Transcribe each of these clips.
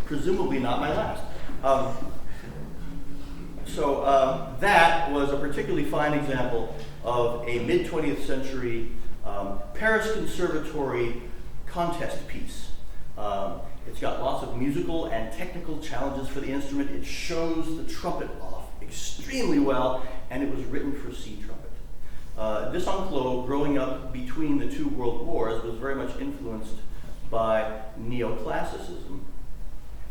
Presumably not my last. That was a particularly fine example of a mid-20th century Paris Conservatory contest piece. It's got lots of musical and technical challenges for the instrument. It shows the trumpet off extremely well, and it was written for C trumpet. Desenclos, growing up between the two world wars, was very much influenced by neoclassicism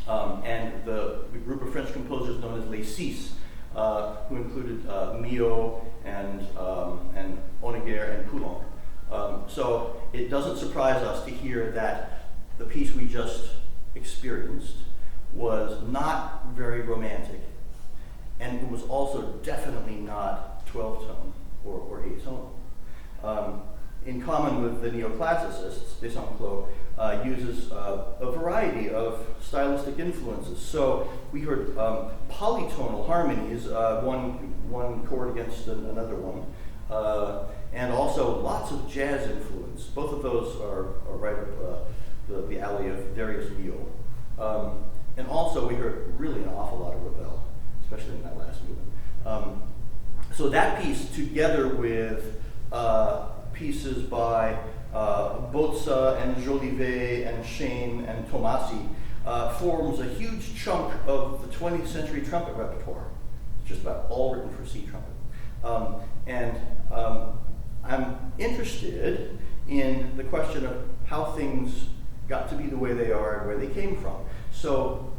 and the group of French composers known as Les Six, who included Milhaud and Honegger and Poulenc. So it doesn't surprise us to hear that the piece we just experienced was not very romantic, and it was also definitely not 12-tone or 8-tone. in common with the neoclassicists, Desenclos uses a variety of stylistic influences. So we heard polytonal harmonies, one chord against another one, and also lots of jazz influence. Both of those are right up the alley of Darius Milhaud. And also we heard really an awful lot of Ravel, especially in that last movement. So that piece, together with pieces by Bozza and Jolivet and Shane and Tomasi, forms a huge chunk of the 20th century trumpet repertoire. It's just about all written for C trumpet. I'm interested in the question of how things got to be the way they are and where they came from. So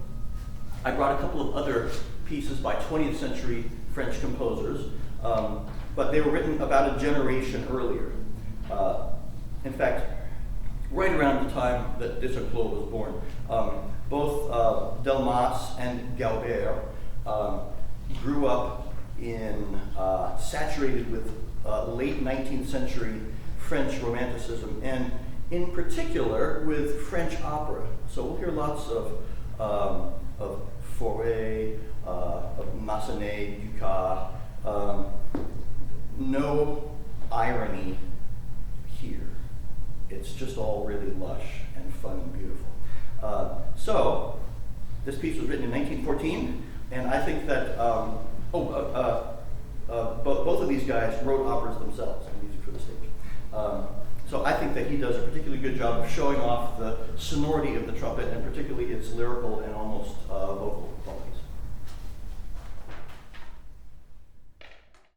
I brought a couple of other pieces by 20th century French composers, but they were written about a generation earlier. In fact, right around the time that Desenclos was born, both Delmas and Gaubert grew up in saturated with late 19th century French Romanticism, and in particular with French opera. So we'll hear lots of Fauré, of Massenet, Dukas. No irony here. It's just all really lush and fun and beautiful. So this piece was written in 1914, and I think that both of these guys wrote operas themselves and music for the stage. So I think that he does a particularly good job of showing off the sonority of the trumpet, and particularly its lyrical and almost vocal quality.